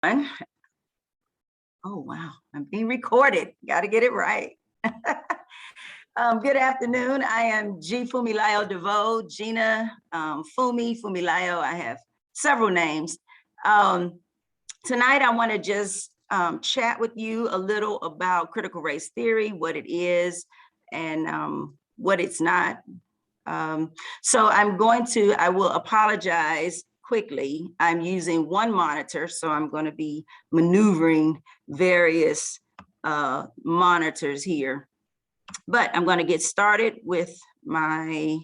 Oh, wow, I'm being recorded. Got to get it right. Good afternoon. I am Funmilayo Devoe, Gina, Funmilayo. I have several names. Tonight, I want to just chat with you a little about critical race theory, what it is, and what it's not. So I will apologize quickly. I'm using one monitor, so I'm going to be maneuvering various monitors here. But I'm going to get started with my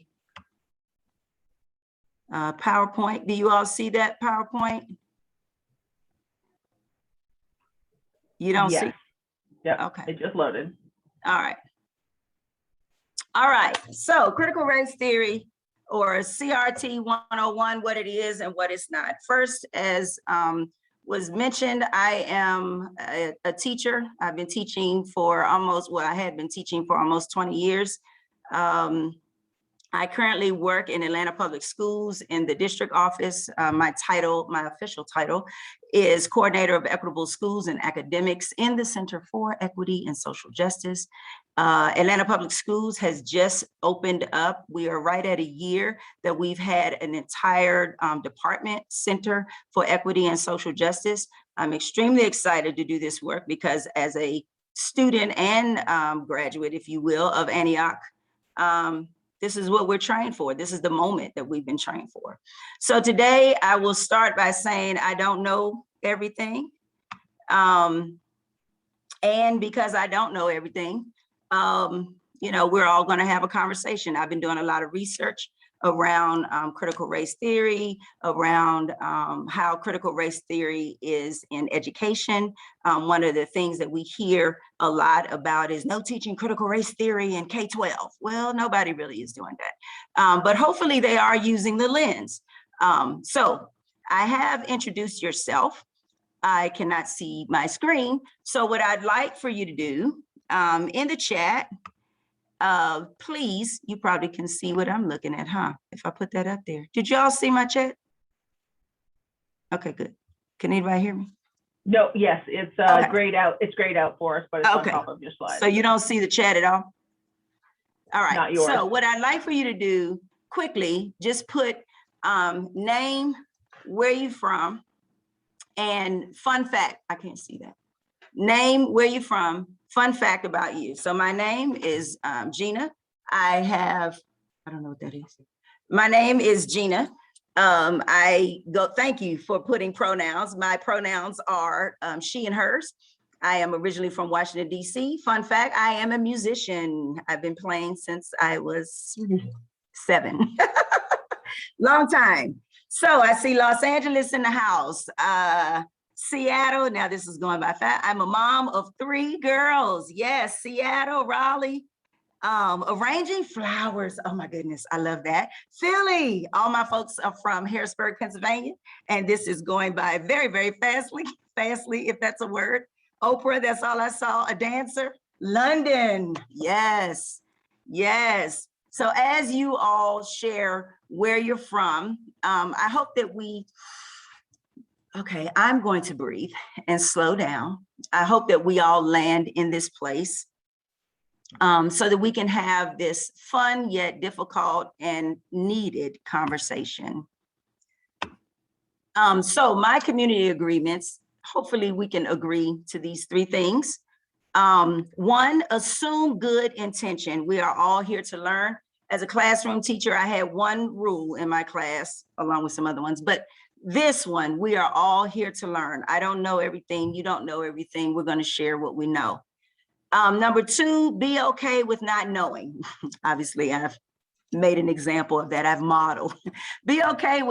PowerPoint. Do you all see that PowerPoint? You don't see? Yeah. Okay. It just loaded. All right. All right. So critical race theory, or CRT 101, what it is and what it's not. First, as was mentioned, I am a teacher. I've been teaching for I had been teaching for almost 20 years. I currently work in Atlanta Public Schools in the district office. My official title is Coordinator of Equitable Schools and Academics in the Center for Equity and Social Justice. Atlanta Public Schools has just opened up. We are right at a year that we've had an entire department, Center for Equity and Social Justice. I'm extremely excited to do this work because as a student and graduate, if you will, of Antioch, this is what we're trained for. This is the moment that we've been trained for. So today I will start by saying I don't know everything. And because I don't know everything, we're all going to have a conversation. I've been doing a lot of research around critical race theory, around how critical race theory is in education. One of the things that we hear a lot about is no teaching critical race theory in K-12. Well, nobody really is doing that, but hopefully they are using the lens. So I have introduced yourself. I cannot see my screen. So what I'd like for you to do in the chat, please, you probably can see what I'm looking at, huh? If I put that up there. Did y'all see my chat? Okay, good. Can anybody hear me? No, yes, it's okay. grayed out. It's grayed out for us, but it's on top of your slide. So you don't see the chat at all? All right. Not yours. So what I'd like for you to do quickly, just put name, where you from, and fun fact. I can't see that. Name, where you from, fun fact about you. So my name is Gina. I don't know what that is. My name is Gina. Thank you for putting pronouns. My pronouns are she and hers. I am originally from Washington, D.C. Fun fact, I am a musician. I've been playing since I was 7. Long time. So I see Los Angeles in the house. Seattle, now this is going by fast. I'm a mom of 3 girls. Yes, Seattle, Raleigh, arranging flowers. Oh my goodness, I love that. Philly, all my folks are from Harrisburg, Pennsylvania. And this is going by very, very fastly, if that's a word. Oprah, that's all I saw, a dancer. London, yes, yes. So as you all share where you're from, I hope that okay, I'm going to breathe and slow down. I hope that we all land in this place so that we can have this fun yet difficult and needed conversation. So my community agreements, hopefully we can agree to these 3 things. 1, assume good intention. We are all here to learn. As a classroom teacher, I had one rule in my class, along with some other ones, but this one, we are all here to learn. I don't know everything. You don't know everything. We're going to share what we know. Number 2, be okay with not knowing. Obviously, I've made an example of that. I've modeled. Be okay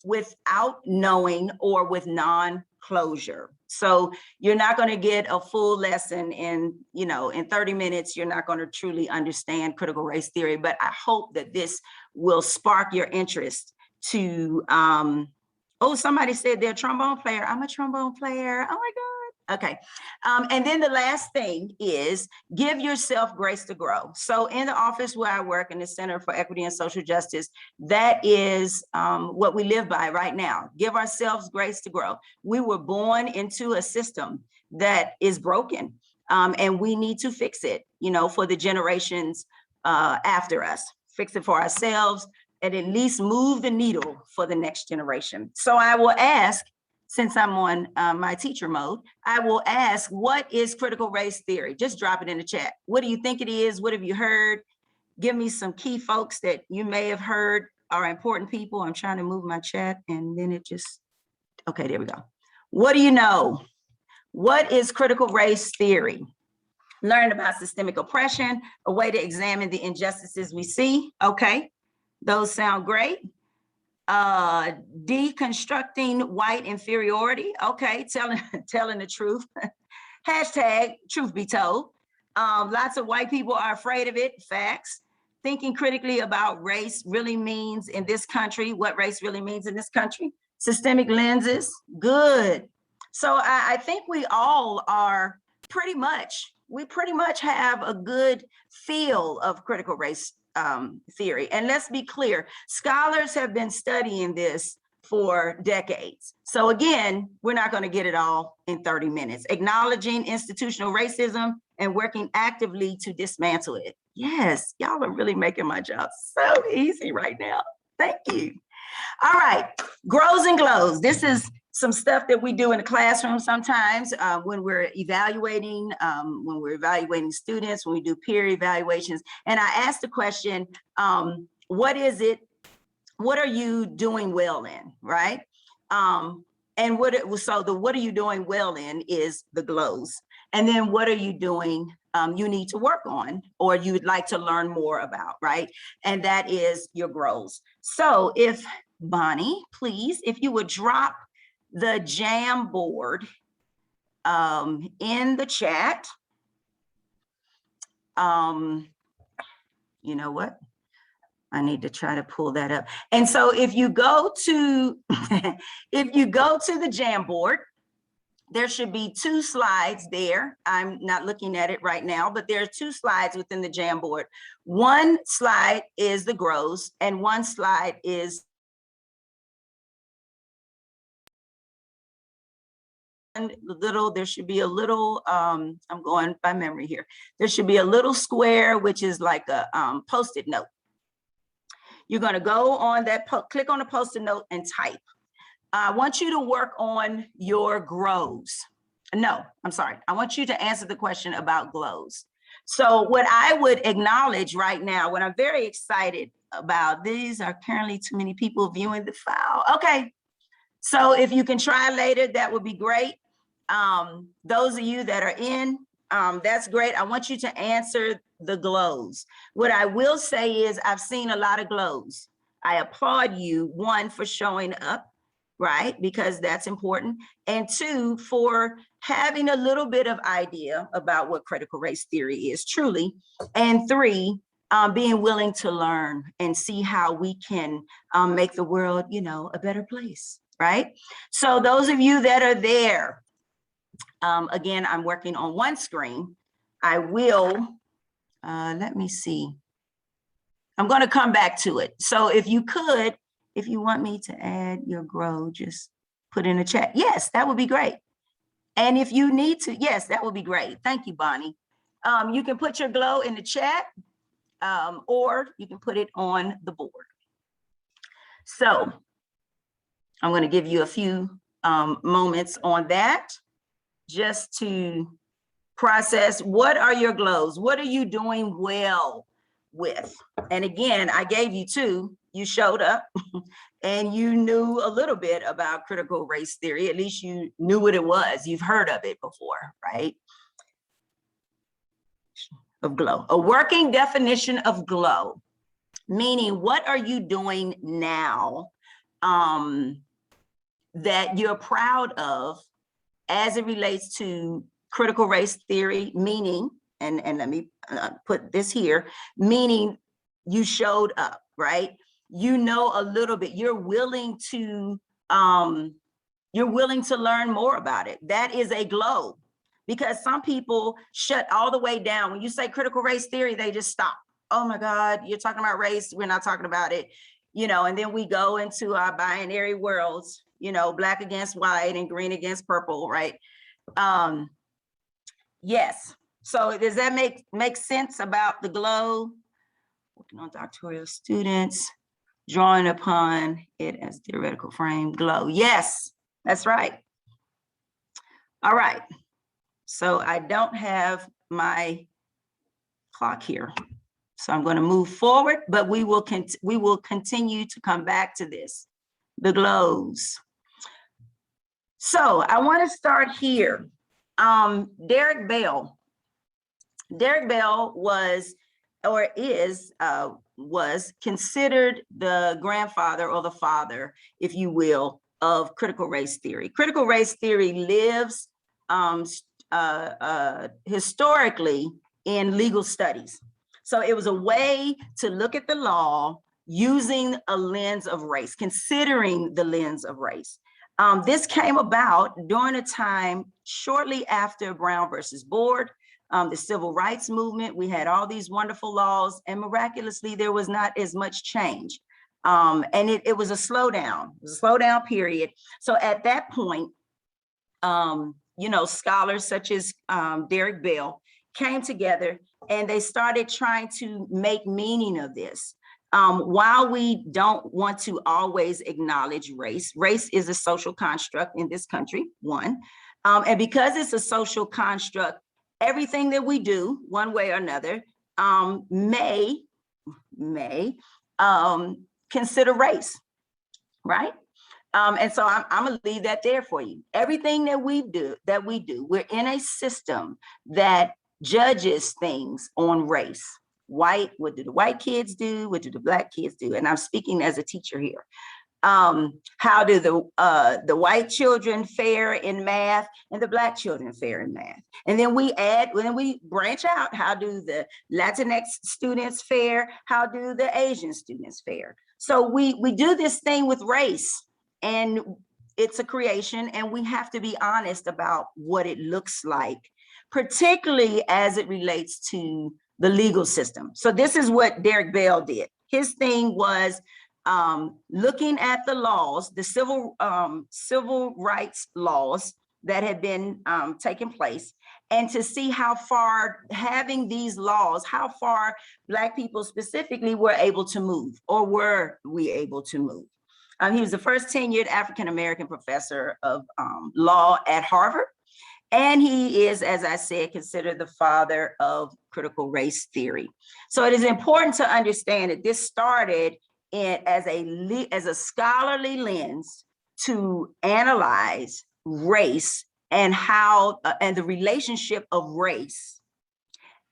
without knowing or with non-closure. So you're not going to get a full lesson in 30 minutes. You're not going to truly understand critical race theory, but I hope that this will spark your interest to, oh, somebody said they're a trombone player. I'm a trombone player. Oh my God. Okay. And then the last thing is give yourself grace to grow. So in the office where I work in the Center for Equity and Social Justice, that is what we live by right now. Give ourselves grace to grow. We were born into a system that is broken, and we need to fix it, you know, for the generations after us. Fix it for ourselves and at least move the needle for the next generation. So I will ask, since I'm on my teacher mode, I will ask, what is critical race theory? Just drop it in the chat. What do you think it is? What have you heard? Give me some key folks that you may have heard are important people. I'm trying to move my chat and then it just, okay, there we go. What do you know? What is critical race theory? Learn about systemic oppression, a way to examine the injustices we see. Okay, those sound great. Deconstructing white inferiority. Okay, telling the truth. Hashtag truth be told. Lots of white people are afraid of it. Facts. Thinking critically about race really means in this country, what race really means in this country. Systemic lenses. Good. So I think we all are we pretty much have a good feel of critical race theory. And let's be clear, scholars have been studying this for decades. So again, we're not going to get it all in 30 minutes. Acknowledging institutional racism and working actively to dismantle it. Yes, y'all are really making my job so easy right now. Thank you. All right, grows and glows. This is some stuff that we do in the classroom sometimes when we're evaluating students, when we do peer evaluations. And I asked the question, what are you doing well in, right? And what are you doing well in is the glows. And then what are you doing you need to work on or you would like to learn more about, right? And that is your grows. So if Bonnie, please, if you would drop the Jamboard in the chat. You know what? I need to try to pull that up. And so if you go to the Jamboard, there should be 2 slides there. I'm not looking at it right now, but there are 2 slides within the Jamboard. One slide is the grows and one slide is there should be a little, I'm going by memory here. There should be a little square, which is like a Post-it note. You're gonna go on that, click on the Post-it note and type. I want you to work on your grows. No, I'm sorry. I want you to answer the question about glows. So what I would acknowledge right now, what I'm very excited about, these are currently too many people viewing the file. Okay, so if you can try later, that would be great. Those of you that are in, that's great. I want you to answer the glows. What I will say is I've seen a lot of glows. I applaud you, 1, for showing up, right? Because that's important. And 2, for having a little bit of idea about what critical race theory is truly. And 3, being willing to learn and see how we can make the world, you know, a better place, right? So those of you that are there, again, I'm working on one screen. I will, let me see. I'm going to come back to it. So if you could, if you want me to add your grow, just put in the chat. Yes, that would be great. And if you need to, yes, that would be great. Thank you, Bonnie. You can put your glow in the chat or you can put it on the board. So I'm going to give you a few moments on that just to process. What are your glows? What are you doing well with? And again, I gave you 2. You showed up and you knew a little bit about critical race theory. At least you knew what it was. You've heard of it before, right? Of glow. A working definition of glow, meaning what are you doing now that you're proud of as it relates to critical race theory, meaning, and let me put this here, meaning you showed up, right? You know a little bit, you're willing to learn more about it. That is a glow. because some people shut all the way down. When you say critical race theory, they just stop. Oh my God, you're talking about race, we're not talking about it. And then we go into our binary worlds, black against white and green against purple, right? Yes. So does that make sense about the globe? Working on doctoral students, drawing upon it as theoretical frame, glow. Yes, that's right. All right. So I don't have my clock here. So I'm going to move forward, but we will continue to come back to this, the glows. So I want to start here. Derek Bell. Derek Bell was considered the grandfather or the father, if you will, of critical race theory. Critical race theory lives historically in legal studies. So it was a way to look at the law using a lens of race, considering the lens of race. This came about during a time shortly after Brown versus Board, the civil rights movement. We had all these wonderful laws, and miraculously, there was not as much change. And it was a slowdown. It was a slowdown period. So at that point, scholars such as Derek Bell came together and they started trying to make meaning of this. While we don't want to always acknowledge race, race is a social construct in this country, one. And because it's a social construct, everything that we do, one way or another, may consider race, right? And so I'm gonna leave that there for you. Everything that we do, we're in a system that judges things on race. White, what do the white kids do? What do the black kids do? And I'm speaking as a teacher here. How do the white children fare in math and the black children fare in math? And then we branch out, how do the Latinx students fare? How do the Asian students fare? So we do this thing with race, and it's a creation, and we have to be honest about what it looks like, particularly as it relates to the legal system. So this is what Derek Bell did. His thing was looking at the laws, the civil rights laws that had been taking place, and to see how far having these laws, how far Black people specifically were able to move, or were we able to move. He was the first tenured African-American professor of law at Harvard. And he is, as I said, considered the father of critical race theory. So it is important to understand that this started as a scholarly lens to analyze race and how and the relationship of race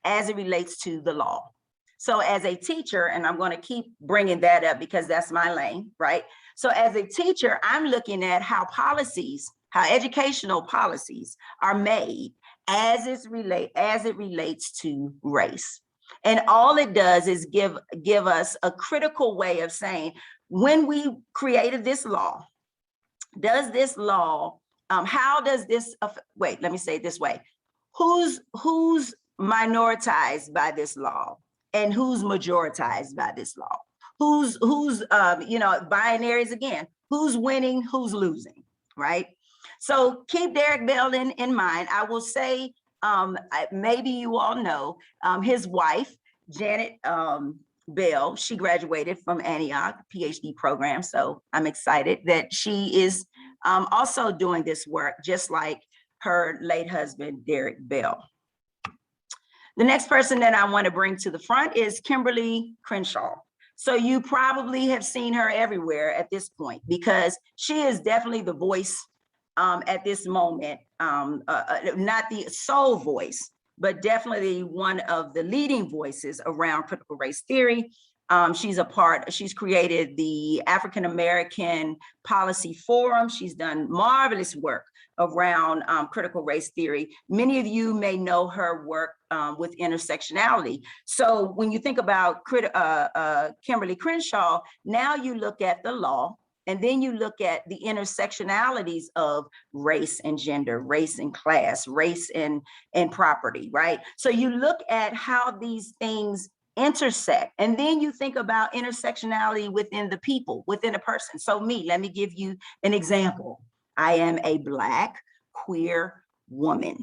as it relates to the law. So as a teacher, and I'm going to keep bringing that up because that's my lane, right? So as a teacher, I'm looking at how educational policies are made as it relates to race. And all it does is give us a critical way of saying, when we created this law, does this law, how does this, wait, let me say it this way. Who's minoritized by this law and who's majoritized by this law? Who's binaries again, who's winning, who's losing, right? So keep Derek Bell in mind. I will say, maybe you all know, his wife, Janet Bell, she graduated from Antioch PhD program. So I'm excited that she is also doing this work, just like her late husband, Derek Bell. The next person that I want to bring to the front is Kimberlee Crenshaw. So you probably have seen her everywhere at this point, because she is definitely the voice at this moment, not the sole voice, but definitely one of the leading voices around critical race theory. She's created the African American Policy Forum. She's done marvelous work around critical race theory. Many of you may know her work with intersectionality. So when you think about Kimberlee Crenshaw, now you look at the law And then you look at the intersectionalities of race and gender, race and class, race and property, right? So you look at how these things intersect, and then you think about intersectionality within the people, within a person. So let me give you an example. I am a Black queer woman,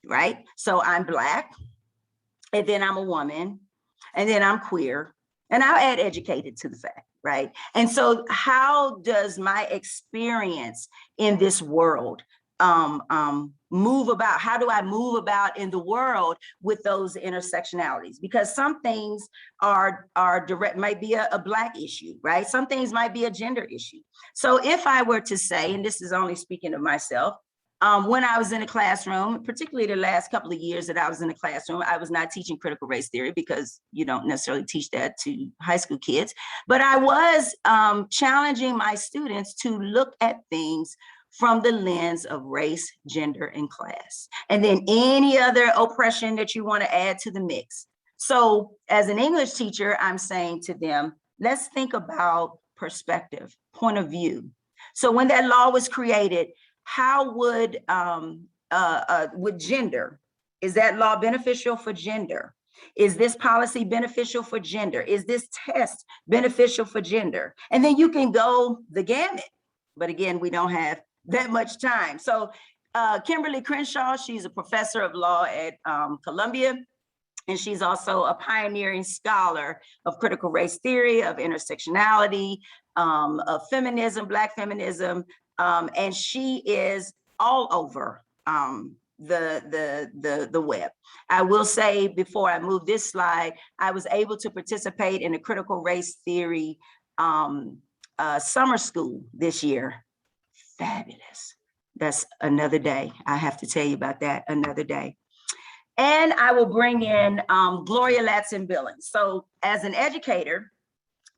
right? So I'm Black, and then I'm a woman, and then I'm queer, and I'll add educated to the fact, right? And so how does my experience in this world move about? How do I move about in the world with those intersectionalities? Because some things are direct, might be a Black issue, right? Some things might be a gender issue. So if I were to say, and this is only speaking of myself, when I was in a classroom, particularly the last couple of years that I was in the classroom, I was not teaching critical race theory because you don't necessarily teach that to high school kids, but I was challenging my students to look at things from the lens of race, gender, and class, and then any other oppression that you want to add to the mix. So as an English teacher, I'm saying to them, let's think about perspective, point of view. So when that law was created, how would gender, is that law beneficial for gender? Is this policy beneficial for gender? Is this test beneficial for gender? And then you can go the gamut. But again, we don't have that much time. So Kimberlee Crenshaw, she's a professor of law at Columbia, and she's also a pioneering scholar of critical race theory, of intersectionality, of feminism, Black feminism, and she is all over the web. I will say, before I move this slide, I was able to participate in a critical race theory summer school this year. Fabulous. That's another day. I have to tell you about that another day. And I will bring in Gloria Ladson Billings. So as an educator,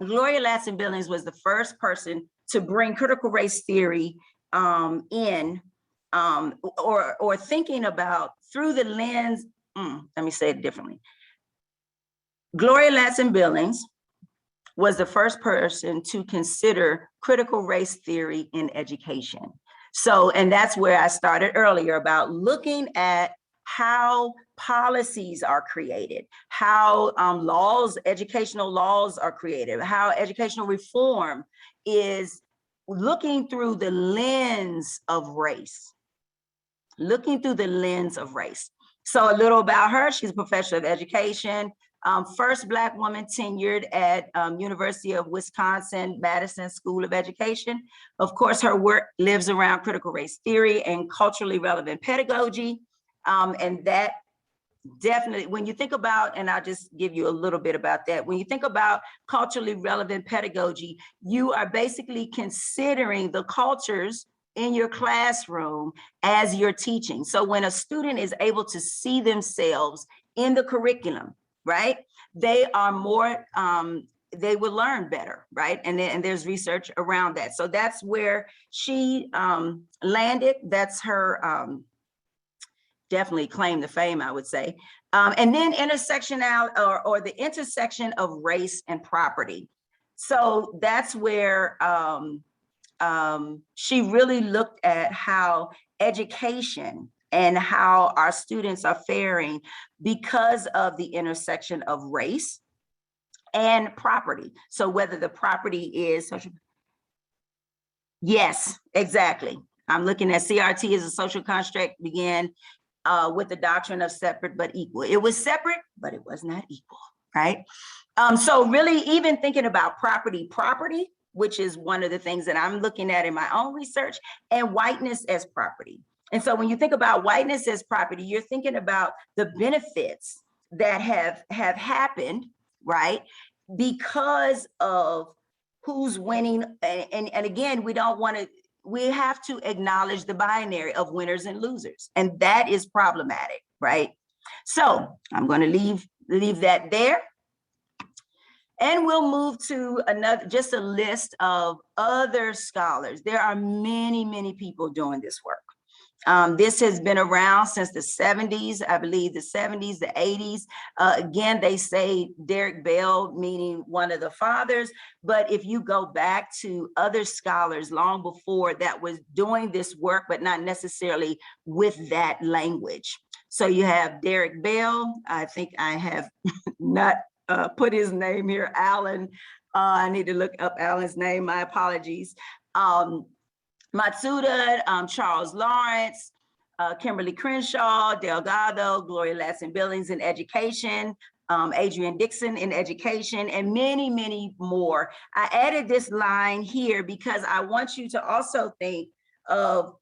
Gloria Ladson Billings was the first person to bring critical race theory in, or thinking about through the lens, let me say it differently. Gloria Ladson Billings was the first person to consider critical race theory in education. So, and that's where I started earlier about looking at how policies are created, how laws, educational laws are created, how educational reform is looking through the lens of race, looking through the lens of race. So a little about her: she's a professor of education, first Black woman tenured at University of Wisconsin-Madison School of Education. Of course, her work lives around critical race theory and culturally relevant pedagogy. And that definitely, when you think about, and I'll just give you a little bit about that, when you think about culturally relevant pedagogy, you are basically considering the cultures in your classroom as you're teaching. So when a student is able to see themselves in the curriculum, right, they are more, they will learn better, right? And there's research around that. So that's where she landed. That's her definitely claim to fame, I would say. And then intersectional, or the intersection of race and property. So that's where she really looked at how education and how our students are faring because of the intersection of race and property. So whether the property is social. Yes, exactly. I'm looking at CRT as a social construct began with the doctrine of separate but equal. It was separate, but it was not equal, right? So really, even thinking about property, which is one of the things that I'm looking at in my own research, and whiteness as property. And so when you think about whiteness as property, you're thinking about the benefits that have happened, right? Because of who's winning. And again, we don't want to, we have to acknowledge the binary of winners and losers. And that is problematic, right? So I'm going to leave that there. And we'll move to another, just a list of other scholars. There are many, many people doing this work. This has been around since the 70s, I believe the 70s, the 80s. Again, they say Derek Bell, meaning one of the fathers. But if you go back to other scholars long before that was doing this work, but not necessarily with that language. So you have Derek Bell. I think I have not put his name here, Alan. I need to look up Alan's name, my apologies. Matsuda, Charles Lawrence, Kimberlee Crenshaw, Delgado, Gloria, Ladson, Billings in education, Adrian Dixon in education, and many, many more. I added this line here because I want you to also think of,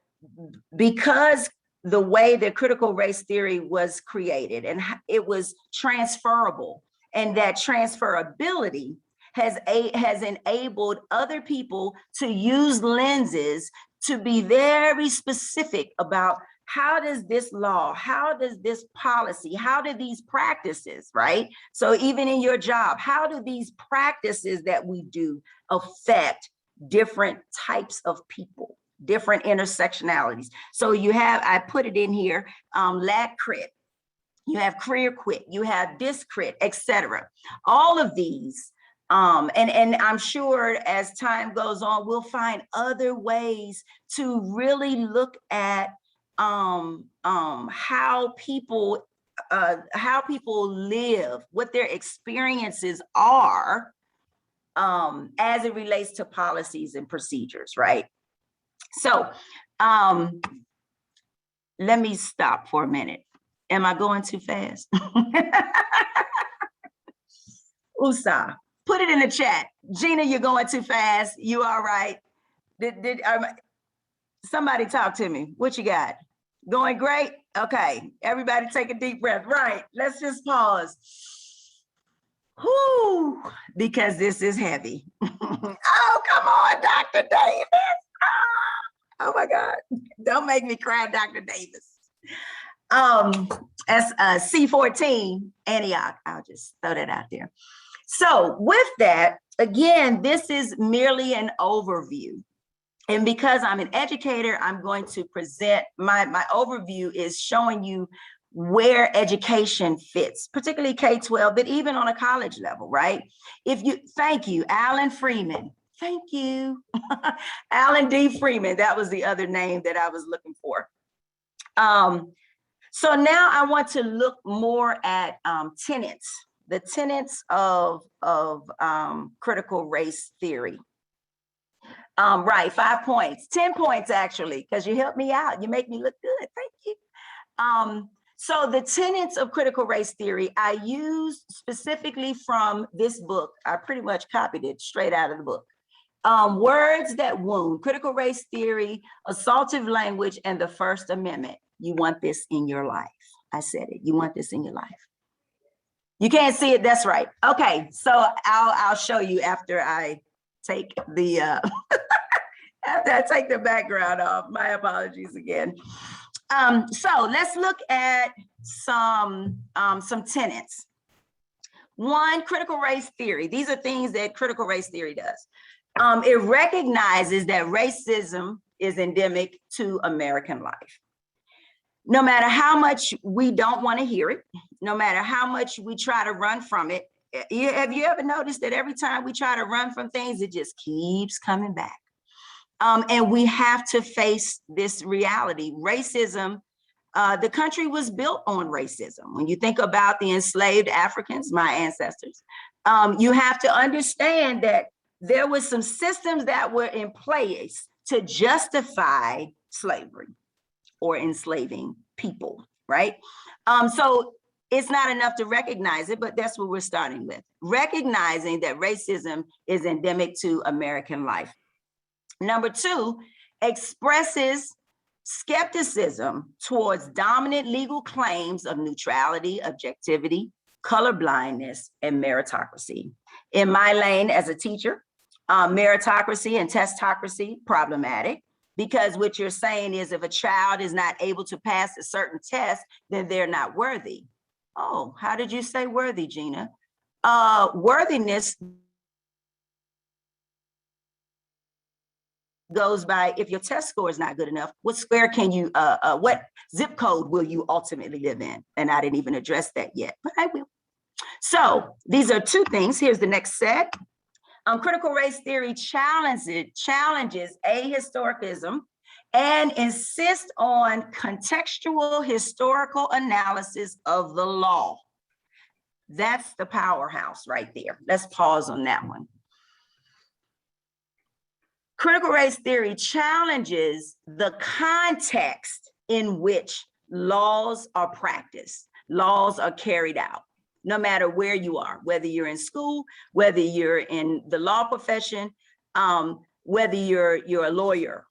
because the way that critical race theory was created and it was transferable, and that transferability has enabled other people to use lenses to be very specific about how does this law, how does this policy, how do these practices, right? So even in your job, how do these practices that we do affect different types of people, different intersectionalities? So you have, I put it in here, lat crit, you have career quit, you have discrit, etc. All of these, and I'm sure as time goes on, we'll find other ways to really look at how people live, what their experiences are, as it relates to policies and procedures, right? So let me stop for a minute. Am I going too fast? Usa, put it in the chat. Gina, you're going too fast. You all right? Somebody talk to me. What you got? Going great? Okay, everybody take a deep breath. Right, let's just pause. Whoo, because this is heavy. Oh, come on, Dr. Davis. Oh my God, don't make me cry, Dr. Davis. As C14, Antioch, I'll just throw that out there. So with that, again, this is merely an overview. And because I'm an educator, I'm going to present, my overview is showing you where education fits, particularly K-12, but even on a college level, right? Thank you, Alan Freeman. Thank you. Alan D. Freeman, that was the other name that I was looking for. So now I want to look more at tenets, the tenets of critical race theory. Right, 5 points, 10 points actually, because you helped me out. You make me look good, thank you. So the tenets of critical race theory, I used specifically from this book. I pretty much copied it straight out of the book. Words That Wound, Critical Race Theory, Assaultive Language, and the First Amendment. You want this in your life. I said it, you want this in your life. You can't see it, that's right. Okay, so I'll show you after I take the after I take the background off. My apologies again. So let's look at some tenets. One, critical race theory. These are things that critical race theory does. It recognizes that racism is endemic to American life. No matter how much we don't want to hear it, no matter how much we try to run from it, have you ever noticed that every time we try to run from things, it just keeps coming back? And we have to face this reality. Racism, the country was built on racism. When you think about the enslaved Africans, my ancestors, you have to understand that there were some systems that were in place to justify slavery or enslaving people, right? So it's not enough to recognize it, but that's what we're starting with. Recognizing that racism is endemic to American life. Number two, expresses skepticism towards dominant legal claims of neutrality, objectivity, colorblindness, and meritocracy. In my lane as a teacher, meritocracy and testocracy, problematic. Because what you're saying is if a child is not able to pass a certain test, then they're not worthy. Oh, how did you say worthy, Gina? Worthiness goes by, if your test score is not good enough, what square can you, what zip code will you ultimately live in? And I didn't even address that yet, but I will. So these are two things. Here's the next set. Critical race theory challenges ahistoricism and insists on contextual historical analysis of the law. That's the powerhouse right there. Let's pause on that one. Critical race theory challenges the context in which laws are practiced, laws are carried out, no matter where you are, whether you're in school, whether you're in the law profession, whether you're a lawyer.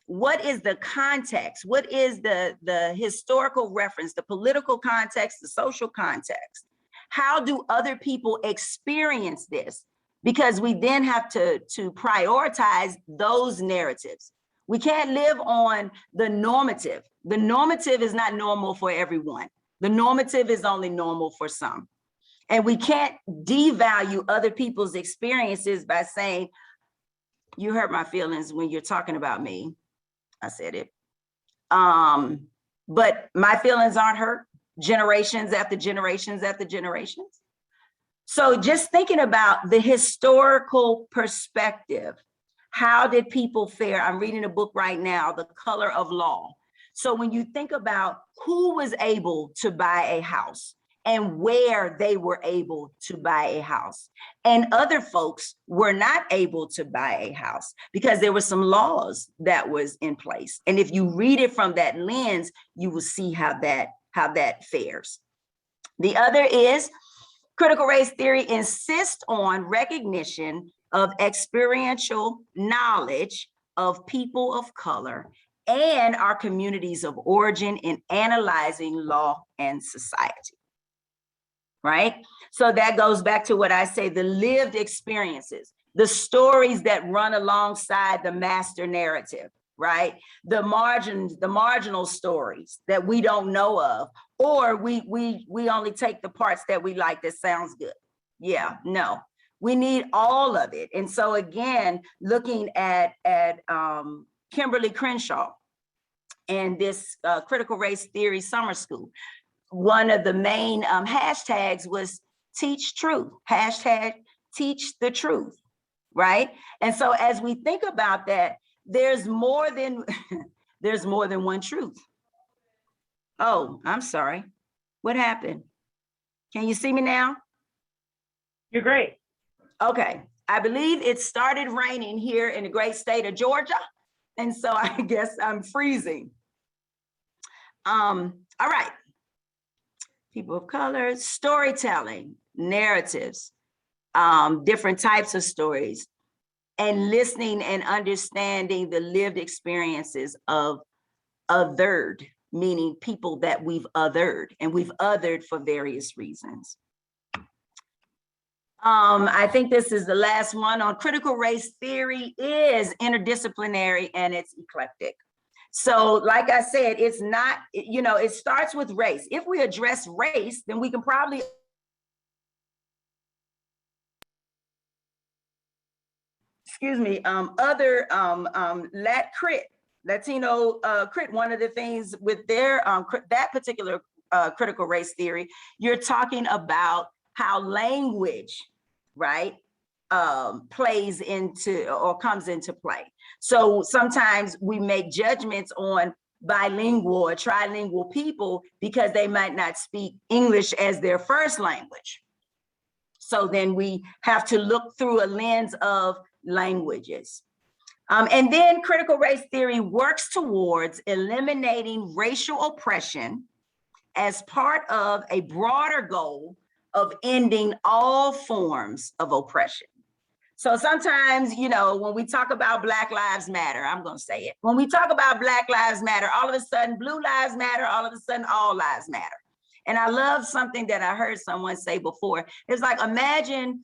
What is the context? What is the historical reference, the political context, the social context? How do other people experience this? Because we then have to prioritize those narratives. We can't live on the normative. The normative is not normal for everyone. The normative is only normal for some. And we can't devalue other people's experiences by saying, you hurt my feelings when you're talking about me. I said it. But my feelings aren't hurt generations after generations after generations. So just thinking about the historical perspective, how did people fare? I'm reading a book right now, The Color of Law. So when you think about who was able to buy a house and where they were able to buy a house, and other folks were not able to buy a house because there were some laws that was in place. And if you read it from that lens, you will see how that fares. The other is critical race theory insists on recognition of experiential knowledge of people of color and our communities of origin in analyzing law and society, right? So that goes back to what I say, the lived experiences, the stories that run alongside the master narrative, right? The marginal stories that we don't know of, or we only take the parts that we like that sounds good. Yeah, no, we need all of it. And so again, looking at Kimberlee Crenshaw and this critical race theory summer school, one of the main hashtags was teach truth, hashtag teach the truth, right? And so as we think about that, there's more than one truth. Oh, I'm sorry. What happened? Can you see me now? You're great. Okay. I believe it started raining here in the great state of Georgia. And so I guess I'm freezing. All right. People of color, storytelling, narratives, different types of stories, and listening and understanding the lived experiences of othered, meaning people that we've othered, and we've othered for various reasons. I think this is the last one on critical race theory is interdisciplinary and it's eclectic. So like I said, it's not, it starts with race. If we address race, then we can probably other Latino crit, one of the things with their that particular critical race theory, you're talking about how language, right, plays into or comes into play. So sometimes we make judgments on bilingual or trilingual people because they might not speak English as their first language. So then we have to look through a lens of languages. And then critical race theory works towards eliminating racial oppression as part of a broader goal of ending all forms of oppression. So sometimes, when we talk about Black Lives Matter, I'm going to say it. When we talk about Black Lives Matter, all of a sudden, Blue Lives Matter, all of a sudden, all lives matter. And I love something that I heard someone say before. It's like, imagine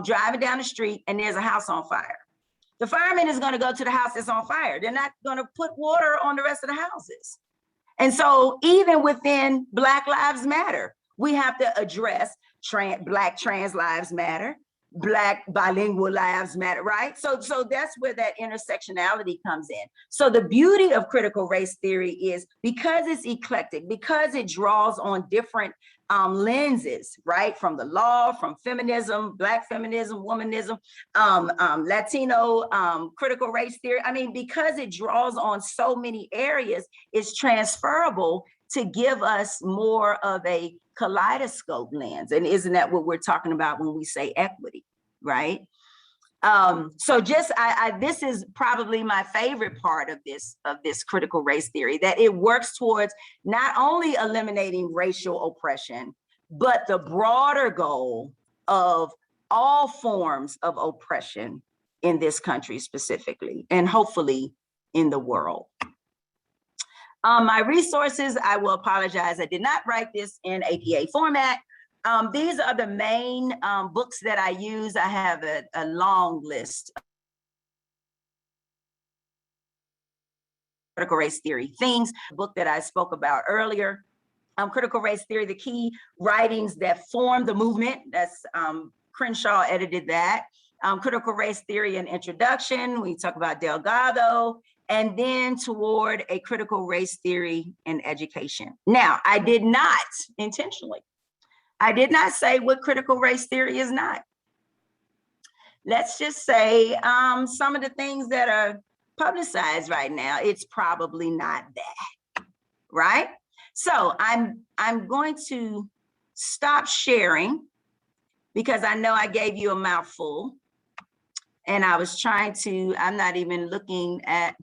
driving down the street and there's a house on fire. The fireman is going to go to the house that's on fire. They're not going to put water on the rest of the houses. And so even within Black Lives Matter, we have to address Black trans lives matter. Black bilingual lives matter, right? So that's where that intersectionality comes in. So the beauty of critical race theory is because it's eclectic, because it draws on different lenses, right? From the law, from feminism, Black feminism, womanism, Latino critical race theory. I mean, because it draws on so many areas, it's transferable to give us more of a kaleidoscope lens. And isn't that what we're talking about when we say equity, right? So just, this is probably my favorite part of this critical race theory, that it works towards not only eliminating racial oppression, but the broader goal of all forms of oppression in this country specifically, and hopefully in the world. My resources, I will apologize, I did not write this in APA format. These are the main books that I use. I have a long list. Critical race theory themes, book that I spoke about earlier. Critical race theory, the key writings that form the movement. That's Crenshaw edited that. Critical race theory and introduction. We talk about Delgado, and then toward a critical race theory in education. Now, I did not intentionally. I did not say what critical race theory is not. Let's just say some of the things that are publicized right now, it's probably not that, right? So I'm going to stop sharing because I know I gave you a mouthful and I was trying to, I'm not even looking at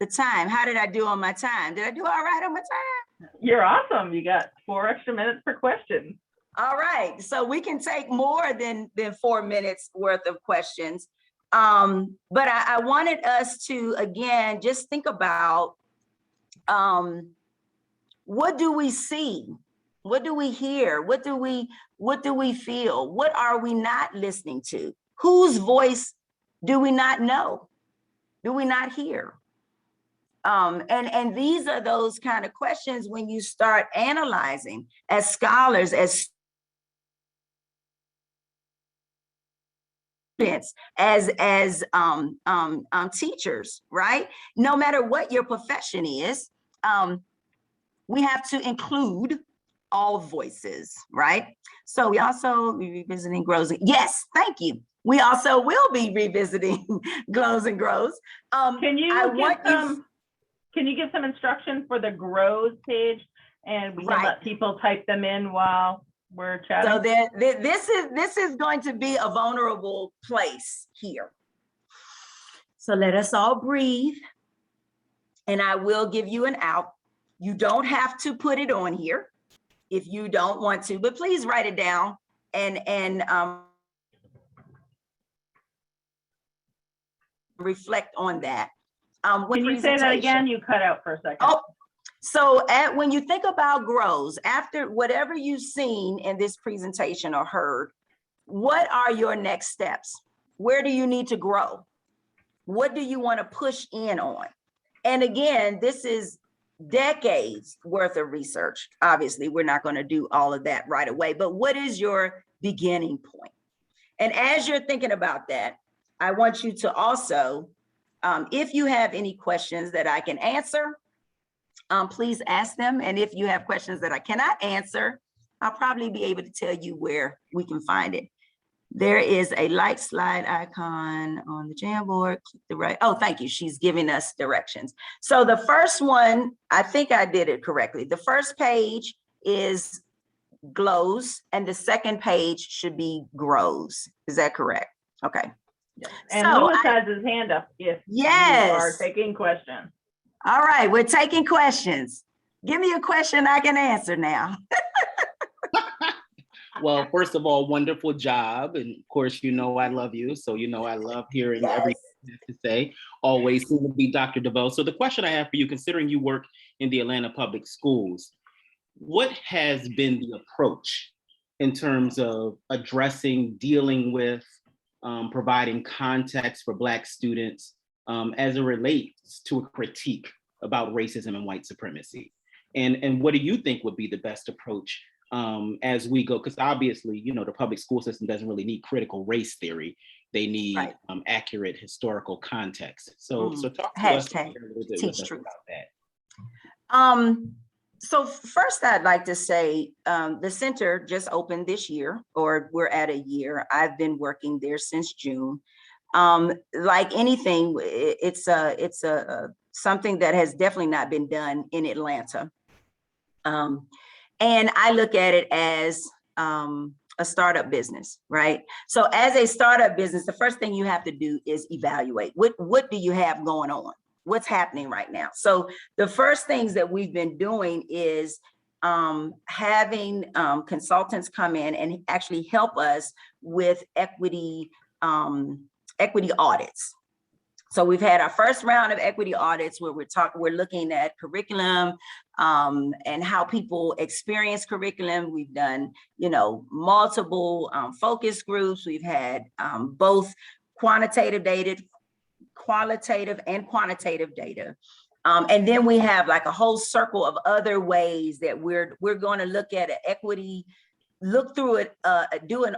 the time. How did I do on my time? Did I do all right on my time? You're awesome. You got 4 extra minutes per question. All right, so we can take more than 4 minutes worth of questions. But I wanted us to, again, just think about what do we see? What do we hear? What do we feel? What are we not listening to? Whose voice do we not know? Do we not hear? And these are those kind of questions when you start analyzing as scholars, as students, as teachers, right? No matter what your profession is, we have to include all voices, right? So we also be revisiting Grows. Yes, thank you. We also will be revisiting Glows and Grows. Can you give some instruction for the Grows page, and we can let people type them in while we're chatting? So this is going to be a vulnerable place here. So let us all breathe, and I will give you an out. You don't have to put it on here if you don't want to, but please write it down and reflect on that. Can you say that again? You cut out for a second. Oh, so when you think about Grows, after whatever you've seen in this presentation or heard, what are your next steps? Where do you need to grow? What do you want to push in on? And again, this is decades worth of research. Obviously, we're not going to do all of that right away, but what is your beginning point? And as you're thinking about that, I want you to also, if you have any questions that I can answer, please ask them. And if you have questions that I cannot answer, I'll probably be able to tell you where we can find it. There is a light slide icon on the Jamboard. Click the right. Oh, thank you. She's giving us directions. So the first one, I think I did it correctly. The first page is Glows, and the second page should be Grows. Is that correct? Okay. And so Louis has his hand up if you are taking questions. All right, we're taking questions. Give me a question I can answer now. Well, first of all, wonderful job. And of course, you know I love you. So you know I love hearing everything you have to say. Always seem to be Dr. Devoe. So the question I have for you, considering you work in the Atlanta Public Schools, what has been the approach in terms of addressing, dealing with, providing context for Black students as it relates to a critique about racism and white supremacy? And what do you think would be the best approach as we go, because obviously, you know, the public school system doesn't really need critical race theory. They need accurate historical context. So talk to us a little bit with us about that. So first, I'd like to say the center just opened this year, or we're at a year. I've been working there since June. Like anything, it's something that has definitely not been done in Atlanta. And I look at it as a startup business, right? So as a startup business, the first thing you have to do is evaluate. What do you have going on? What's happening right now? So the first things that we've been doing is having consultants come in and actually help us with equity audits. So we've had our first round of equity audits where we're looking at curriculum and how people experience curriculum. We've done, you know, multiple focus groups. We've had both qualitative and quantitative data. And then we have like a whole circle of other ways that we're going to look at equity, look through it, do an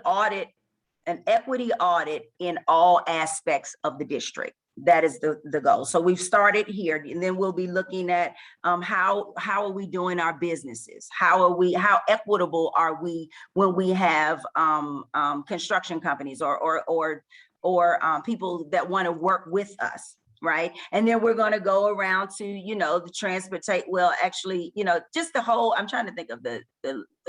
equity audit in all aspects of the district. That is the goal. So we've started here, and then we'll be looking at how are we doing our businesses? How equitable are we when we have construction companies or people that want to work with us, right? And then we're going to go around to, you know, the transportation. Well, actually, you know, just the whole. I'm trying to think of the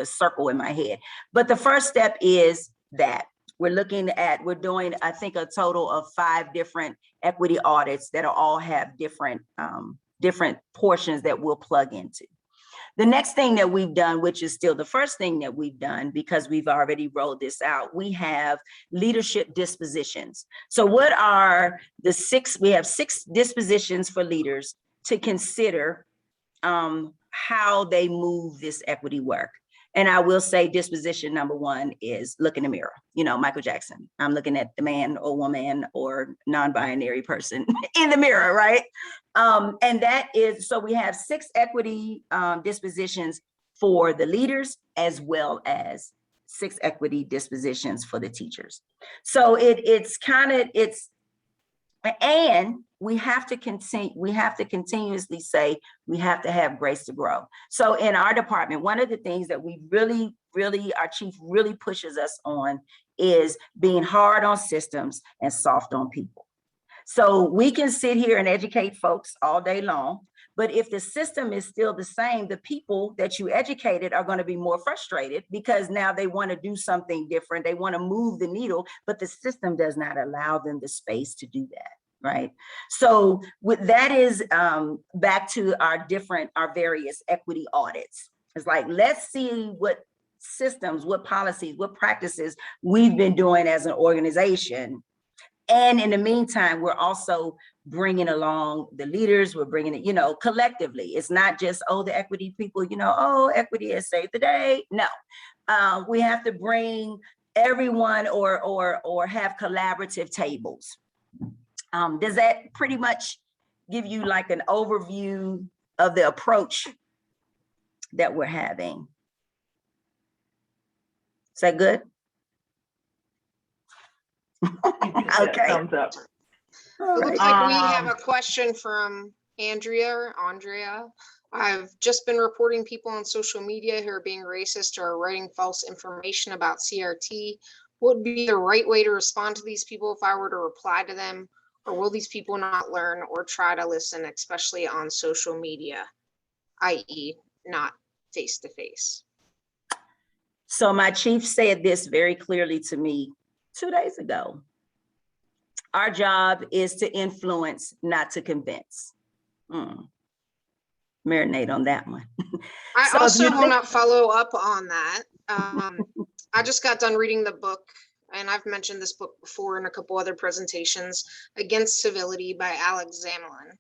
circle in my head. But the first step is that. We're doing, I think, a total of 5 different equity audits that all have different portions that we'll plug into. The next thing that we've done, which is still the first thing that we've done because we've already rolled this out, we have leadership dispositions. So what are the 6? We have 6 dispositions for leaders to consider how they move this equity work. And I will say disposition number 1 is look in the mirror. You know, Michael Jackson, I'm looking at the man or woman or non-binary person in the mirror, right? And that is, so we have 6 equity dispositions for the leaders, as well as 6 equity dispositions for the teachers. So and we have to continuously say we have to have grace to grow. So in our department, one of the things that we really, our chief really pushes us on is being hard on systems and soft on people. So we can sit here and educate folks all day long, but if the system is still the same, the people that you educated are going to be more frustrated because now they want to do something different. They want to move the needle, but the system does not allow them the space to do that. Right. So that is back to our various equity audits. It's like, let's see what systems, what policies, what practices we've been doing as an organization. And in the meantime, we're also bringing along the leaders. We're bringing it, you know, collectively. It's not just, oh, the equity people, you know, oh, equity has saved the day. No, we have to bring everyone or have collaborative tables. Does that pretty much give you like an overview of the approach that we're having? Is that good? Okay. Thumbs up. It looks like we have a question from Andrea. I've just been reporting people on social media who are being racist or writing false information about CRT. What would be the right way to respond to these people if I were to reply to them? Or will these people not learn or try to listen, especially on social media, i.e. not face-to-face? So my chief said this very clearly to me 2 days ago. Our job is to influence, not to convince. Marinate on that one. I also want to follow up on that. I just got done reading the book, and I've mentioned this book before in a couple other presentations, Against Civility by Alex Zamelin.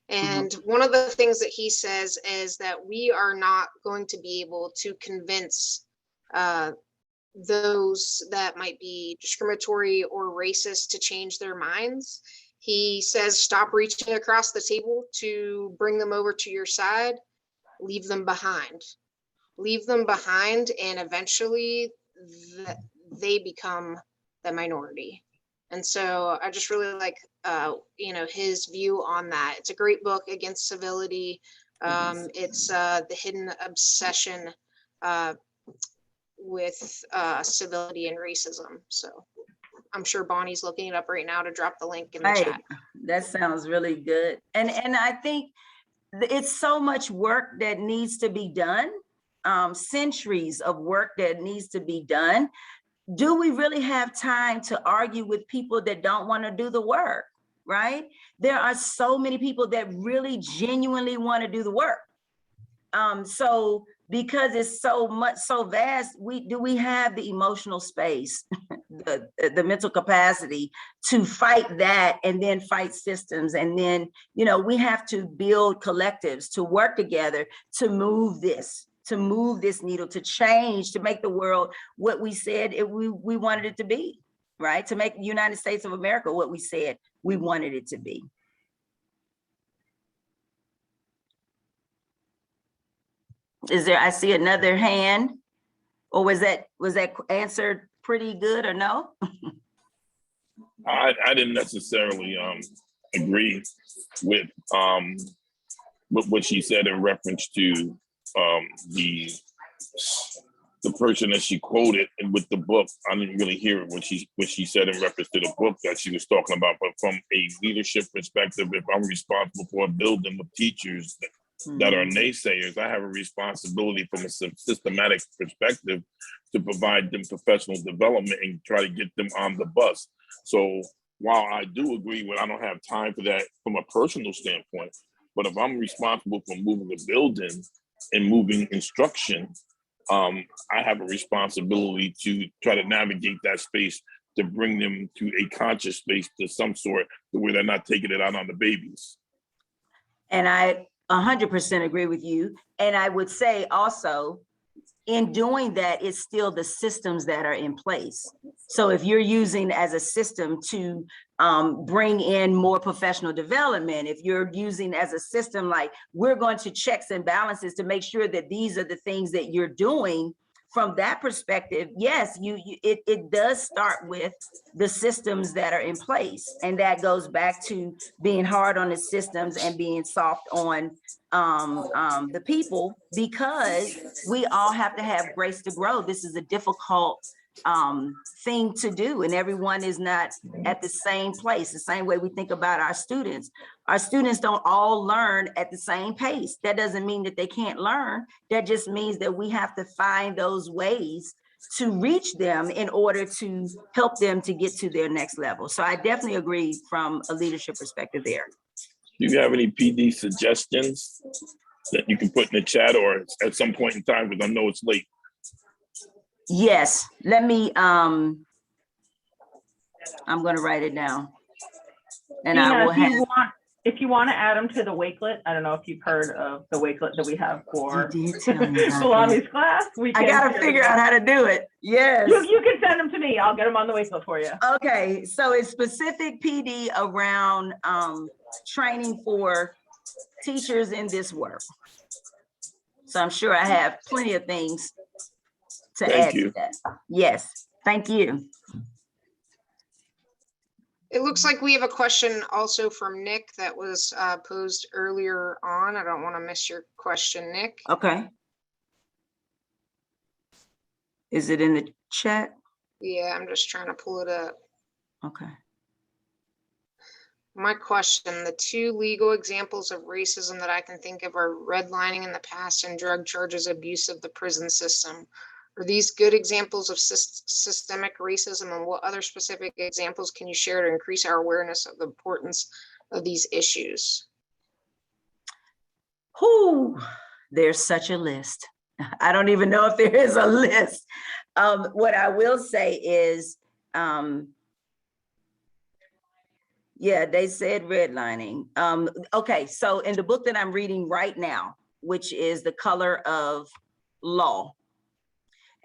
And one of the things that he says is that we are not going to be able to convince those that might be discriminatory or racist to change their minds. He says, stop reaching across the table to bring them over to your side, leave them behind. leave them behind, and eventually they become the minority. And so I just really like, his view on that. It's a great book, Against Civility. It's the hidden obsession with civility and racism. So I'm sure Bonnie's looking it up right now to drop the link in the chat. That sounds really good. And I think it's so much work that needs to be done, centuries of work that needs to be done. Do we really have time to argue with people that don't want to do the work, right? There are so many people that really genuinely want to do the work. So because it's so vast, do we have the emotional space, the mental capacity to fight that, and then fight systems? And then, we have to build collectives to work together to move this needle, to change, to make the world what we said we wanted it to be, right? To make the United States of America what we said we wanted it to be. I see another hand, or was that answered pretty good, or no? I didn't necessarily agree with what she said in reference to the person that she quoted, and with the book. I didn't really hear it what she said in reference to the book that she was talking about. But from a leadership perspective, if I'm responsible for a building of teachers that are naysayers, I have a responsibility from a systematic perspective to provide them professional development and try to get them on the bus. So while I do agree I don't have time for that from a personal standpoint, but if I'm responsible for moving a building and moving instruction, I have a responsibility to try to navigate that space to bring them to a conscious space to some sort, to where they're not taking it out on the babies. And I 100% agree with you. And I would say also, in doing that, it's still the systems that are in place. So if you're using as a system to bring in more professional development, if you're using as a system, like, we're going to checks and balances to make sure that these are the things that you're doing, from that perspective, yes, it does start with the systems that are in place. And that goes back to being hard on the systems and being soft on the people, because we all have to have grace to grow. This is a difficult thing to do, and everyone is not at the same place. The same way we think about our students don't all learn at the same pace. That doesn't mean that they can't learn. That just means that we have to find those ways to reach them in order to help them to get to their next level. So I definitely agree from a leadership perspective there. Do you have any PD suggestions that you can put in the chat, or at some point in time, because I know it's late? Yes, let me, I'm going to write it down. And Tina, I will have. If you want to add them to the Wakelet, I don't know if you've heard of the Wakelet that we have for Salami's class. I got to figure out how to do it. Yes. You can send them to me. I'll get them on the Wakelet for you. Okay, so it's specific PD around training for teachers in this work. So I'm sure I have plenty of things to add to that. Yes, thank you. It looks like we have a question also from Nick that was posed earlier on. I don't want to miss your question, Nick. Okay. Is it in the chat? Yeah, I'm just trying to pull it up. Okay. My question, the two legal examples of racism that I can think of are redlining in the past and drug charges abuse of the prison system. Are these good examples of systemic racism, and what other specific examples can you share to increase our awareness of the importance of these issues? There's such a list. I don't even know if there is a list. What I will say is, yeah, they said redlining. Okay, so in the book that I'm reading right now, which is The Color of Law,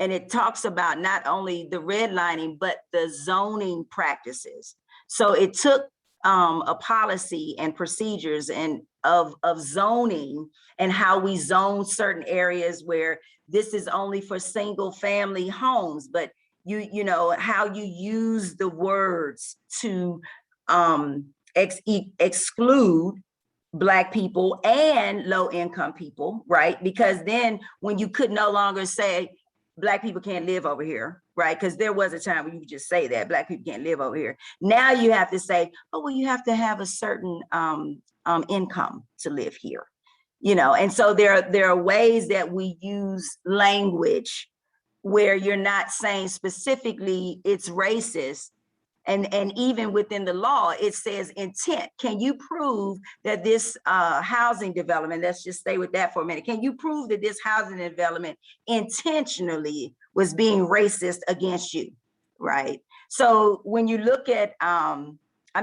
and it talks about not only the redlining, but the zoning practices. So it took a policy and procedures and of zoning and how we zone certain areas where this is only for single family homes, but you know, how you use the words to exclude Black people and low income people, right? Because then when you could no longer say Black people can't live over here, right? Because there was a time when you could just say that Black people can't live over here. Now you have to say, oh, well, you have to have a certain income to live here, you know? And so there are ways that we use language where you're not saying specifically it's racist. And even within the law, it says intent. Can you prove that this housing development, let's just stay with that for a minute. Can you prove that this housing development intentionally was being racist against you, right? So when you look at, I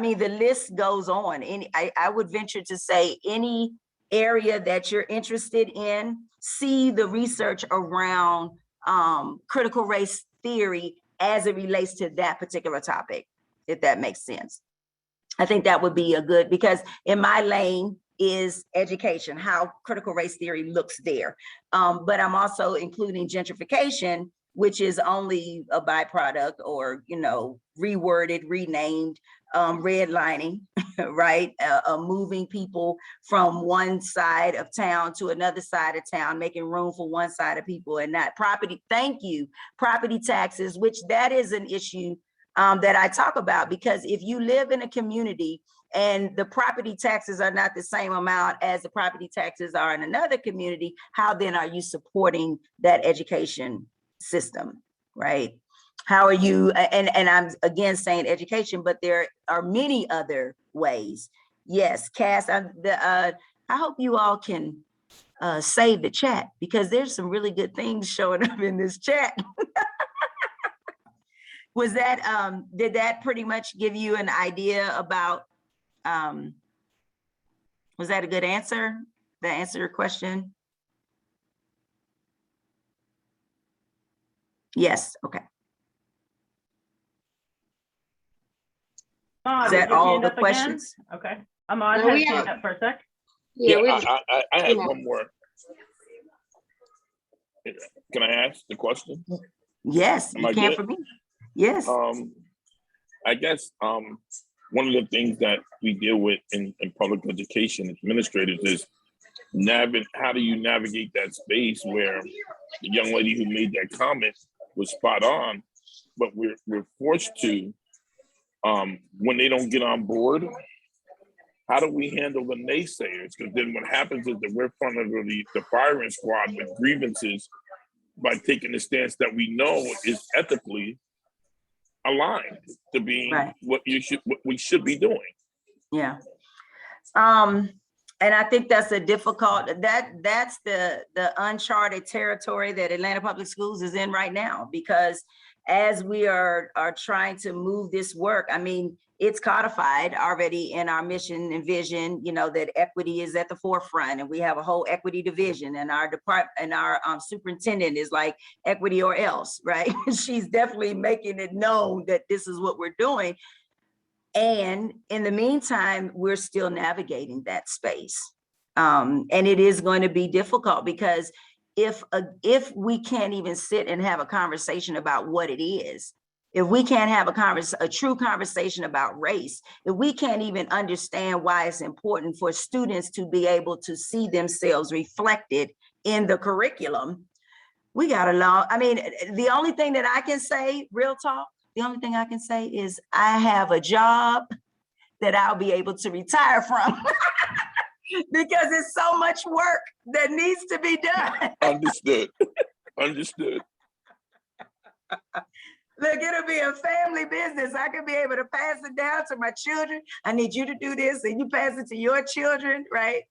mean, the list goes on. I would venture to say any area that you're interested in, see the research around critical race theory as it relates to that particular topic, if that makes sense. I think that would be a good, because in my lane is education, how critical race theory looks there. But I'm also including gentrification, which is only a byproduct or, you know, reworded, renamed, redlining, right? Moving people from one side of town to another side of town, making room for one side of people and not property. Thank you. Property taxes, which that is an issue that I talk about, because if you live in a community and the property taxes are not the same amount as the property taxes are in another community, how then are you supporting that education system, right? How are you, and I'm again saying education, but there are many other ways. Yes, Cass, I hope you all can save the chat, because there's some really good things showing up in this chat. Was that, did that pretty much give you an idea about, was that a good answer? Did that answer your question? Yes, okay. Ahmad, Is that did your all hand the up again? questions? Okay, Ahmad No, has we his hand have- up for a sec. Yeah, we I had one more. Can I ask the question? Yes, Am you I can good? for me. Yes. I guess one of the things that we deal with in public education administrators is how do you navigate that space where the young lady who made that comment was spot on, but we're forced to, when they don't get on board, how do we handle the naysayers? Because then what happens is that we're front of the firing squad with grievances by taking the stance that we know is ethically aligned to being Right. what we should be doing. Yeah. And I think that's a difficult, that's the uncharted territory that Atlanta Public Schools is in right now, because as we are trying to move this work, I mean, it's codified already in our mission and vision, you know, that equity is at the forefront, and we have a whole equity division, and our department and our superintendent is like equity or else, right? She's definitely making it known that this is what we're doing. And in the meantime, we're still navigating that space. And it is going to be difficult, because if we can't even sit and have a conversation about what it is, if we can't have a true conversation about race, if we can't even understand why it's important for students to be able to see themselves reflected in the curriculum, we got a long, I mean, the only thing that I can say, real talk, the only thing I can say is I have a job that I'll be able to retire from because it's so much work that needs to be done. Understood. Understood. Look, it'll be a family business. I could be able to pass it down to my children. I need you to do this, and you pass it to your children, right?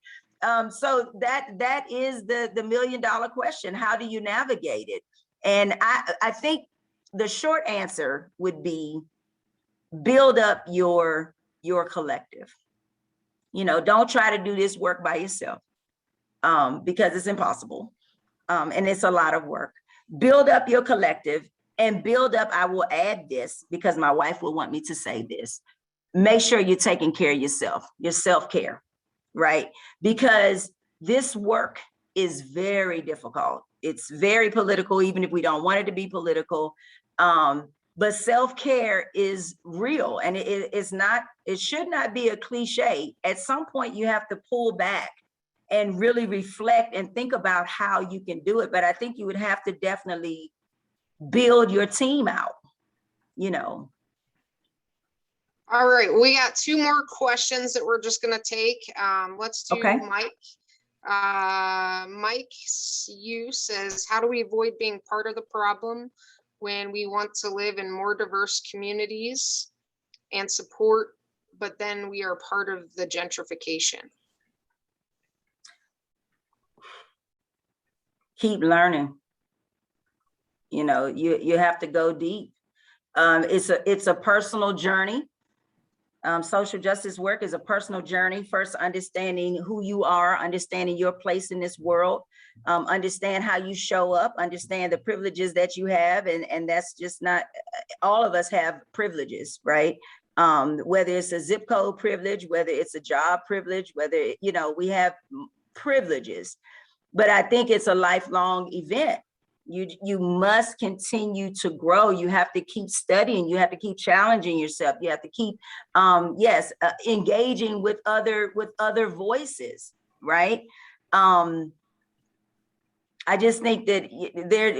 So that is the $1 million question. How do you navigate it? And I think the short answer would be build up your collective. You know, don't try to do this work by yourself, because it's impossible, and it's a lot of work. Build up your collective, and build up, I will add this because my wife will want me to say this, make sure you're taking care of yourself, your self-care, right? Because this work is very difficult. It's very political, even if we don't want it to be political. But self-care is real, and it should not be a cliche. At some point, you have to pull back and really reflect and think about how you can do it. But I think you would have to definitely build your team out, you know. All right, we got 2 more questions that we're just gonna take. Let's do Okay. Mike. Mike Yu says, how do we avoid being part of the problem when we want to live in more diverse communities and support, but then we are part of the gentrification? Keep learning. You know, you have to go deep. It's a personal journey. Social justice work is a personal journey. First, understanding who you are, understanding your place in this world, understand how you show up, understand the privileges that you have. And that's just not, all of us have privileges, right? Whether it's a zip code privilege, whether it's a job privilege, whether, you know, we have privileges. But I think it's a lifelong event. You must continue to grow. You have to keep studying. You have to keep challenging yourself. You have to keep, engaging with other voices, right? I just think that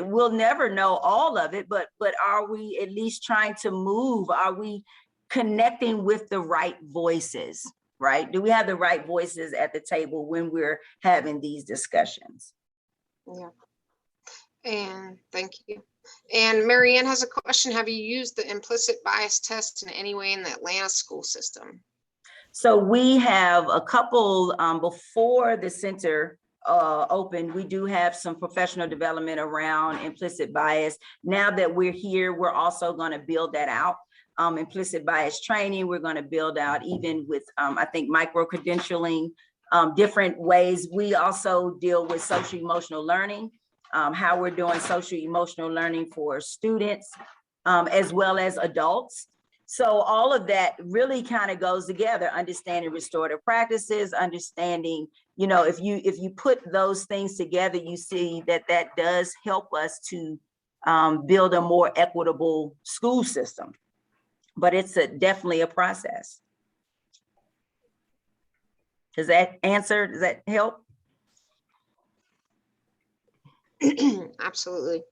we'll never know all of it, but are we at least trying to move? Are we connecting with the right voices, right? Do we have the right voices at the table when we're having these discussions? Yeah. And thank you. And Marianne has a question. Have you used the implicit bias test in any way in the Atlanta school system? So we have a couple, before the center opened, we do have some professional development around implicit bias. Now that we're here, we're also going to build that out. Implicit bias training, we're going to build out even with, I think, micro-credentialing, different ways. We also deal with social emotional learning. How we're doing social emotional learning for students, as well as adults. So all of that really kind of goes together, understanding restorative practices, understanding, you know, if you put those things together, you see that does help us to build a more equitable school system. But it's definitely a process. Does that help? Absolutely.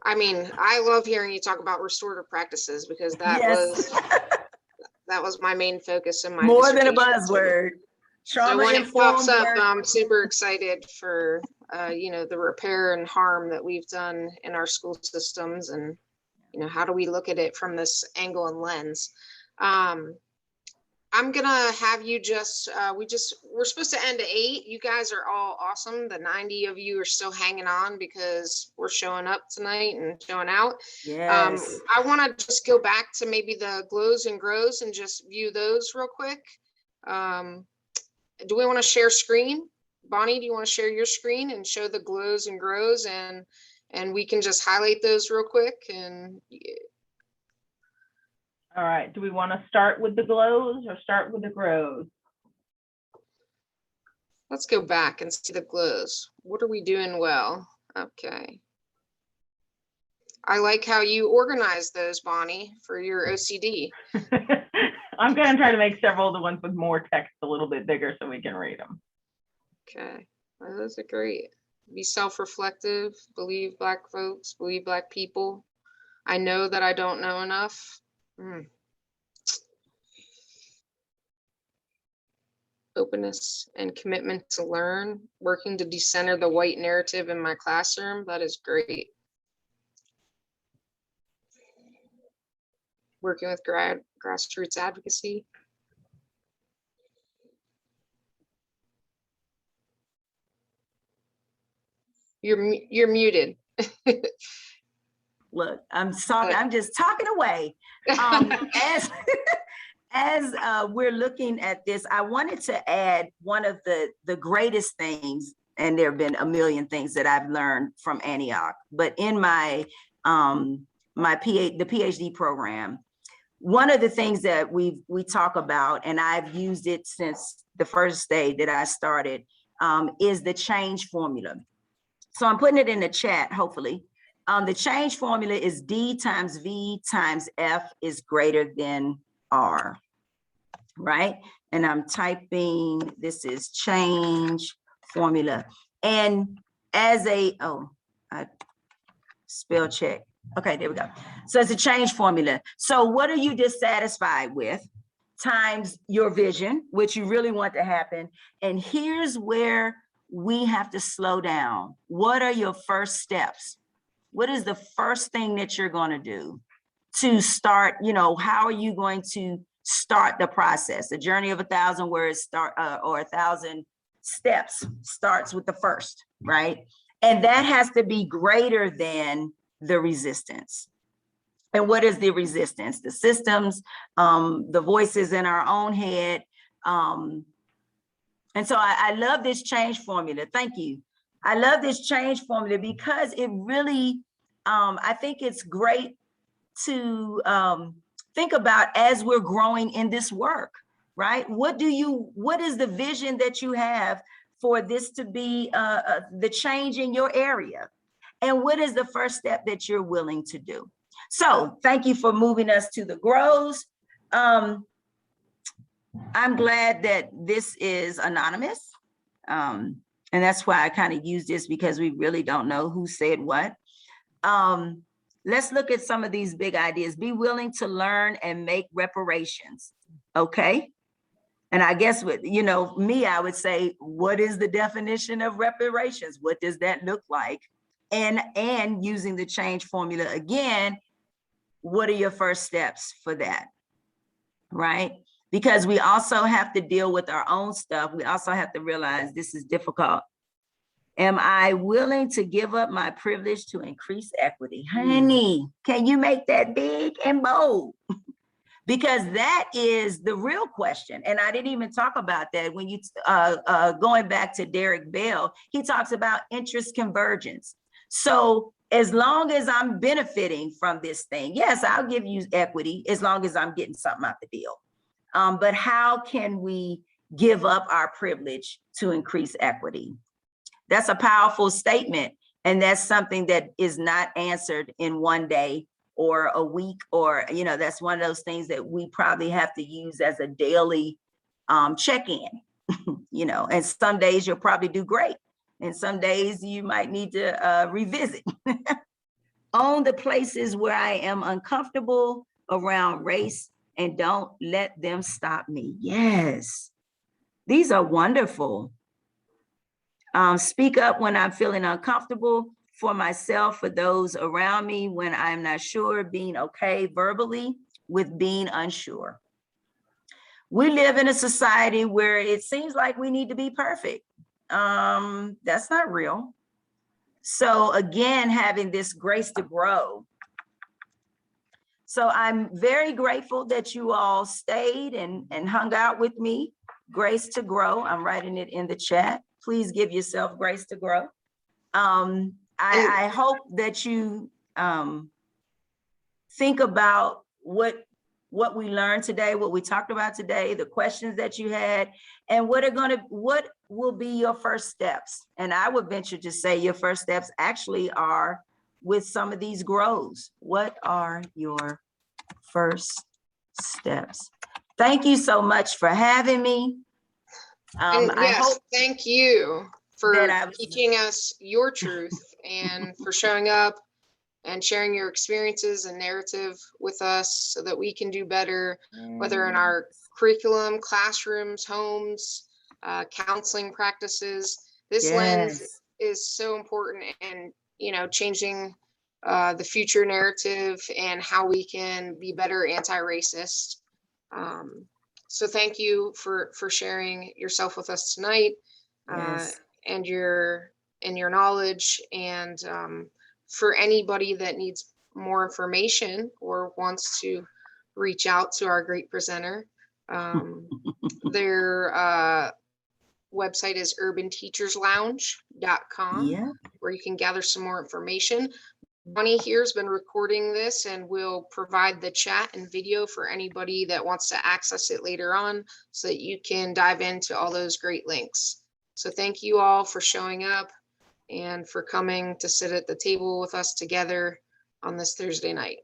I mean, I love hearing you talk about restorative practices because that was my main focus in my more than a buzzword. So when it pops up, I'm super excited for you know, the repair and harm that we've done in our school systems, and you know, how do we look at it from this angle and lens. I'm gonna have you just, we're supposed to end at 8. You guys are all awesome. The 90 of you are still hanging on because we're showing up tonight and showing out. Yes. I wanna just go back to maybe the glows and grows and just view those real quick. Do we wanna share screen? Bonnie, do you wanna share your screen and show the glows and grows, and we can just highlight those real quick? And all right, do we want to start with the glows or start with the grows? let's go back and see the glows. What are we doing well? Okay. I like how you organize those, Bonnie, for your OCD. I'm going to try to make several of the ones with more text a little bit bigger so we can read them. Okay, well, those are great. Be self-reflective, believe Black folks, believe Black people. I know that I don't know enough. Openness and commitment to learn, working to decenter the white narrative in my classroom. That is great. Working with grassroots advocacy. You're muted. Look, I'm just talking away. As we're looking at this, I wanted to add one of the greatest things, and there have been a million things that I've learned from Antioch, but in my the PhD program, one of the things that we talk about, and I've used it since the first day that I started, is the change formula. So I'm putting it in the chat, hopefully. The change formula is D times V times F is greater than R, right? And I'm typing, this is change formula. And as a, spell check. Okay, there we go. So it's a change formula. So what are you dissatisfied with times your vision, which you really want to happen. And here's where we have to slow down. What are your first steps? What is the first thing that you're going to do to start, how are you going to start the process? The journey of 1,000 words or 1,000 steps starts with the first, right? And that has to be greater than the resistance. And what is the resistance? The systems, the voices in our own head. And so I love this change formula. Thank you. I love this change formula because it really, I think it's great to think about as we're growing in this work, right? What is the vision that you have for this to be the change in your area? And what is the first step that you're willing to do? So thank you for moving us to the grows. I'm glad that this is anonymous. And that's why I kind of use this, because we really don't know who said what. Let's look at some of these big ideas. Be willing to learn and make reparations, okay? And I guess with, me, I would say, what is the definition of reparations? What does that look like? And using the change formula again, what are your first steps for that, right? Because we also have to deal with our own stuff. We also have to realize this is difficult. Am I willing to give up my privilege to increase equity? Honey, can you make that big and bold? Because that is the real question. And I didn't even talk about that when you, going back to Derek Bell, he talks about interest convergence. So as long as I'm benefiting from this thing, yes, I'll give you equity as long as I'm getting something out the deal. But how can we give up our privilege to increase equity? That's a powerful statement. And that's something that is not answered in one day or a week, or, that's one of those things that we probably have to use as a daily check-in, and some days you'll probably do great. And some days you might need to revisit. Own the places where I am uncomfortable around race and don't let them stop me. Yes, these are wonderful. Speak up when I'm feeling uncomfortable for myself, for those around me, when I'm not sure, being okay verbally with being unsure. We live in a society where it seems like we need to be perfect. That's not real. So again, having this grace to grow. So I'm very grateful that you all stayed and hung out with me. Grace to grow. I'm writing it in the chat. Please give yourself grace to grow. I hope that you think about what we learned today, what we talked about today, the questions that you had, and what will be your first steps. And I would venture to say your first steps actually are with some of these grows. What are your first steps? Thank you so much for having me. Yes, thank you for teaching us your truth and for showing up and sharing your experiences and narrative with us so that we can do better, whether in our curriculum, classrooms, homes, counseling practices. This lens is so important, and changing the future narrative and how we can be better anti-racist. So thank you for sharing yourself with us tonight, and your knowledge. And for anybody that needs more information or wants to reach out to our great presenter, their website is urbanteacherslounge.com, where you can gather some more information. Bonnie here's been recording this and will provide the chat and video for anybody that wants to access it later on so that you can dive into all those great links. So thank you all for showing up and for coming to sit at the table with us together on this Thursday night.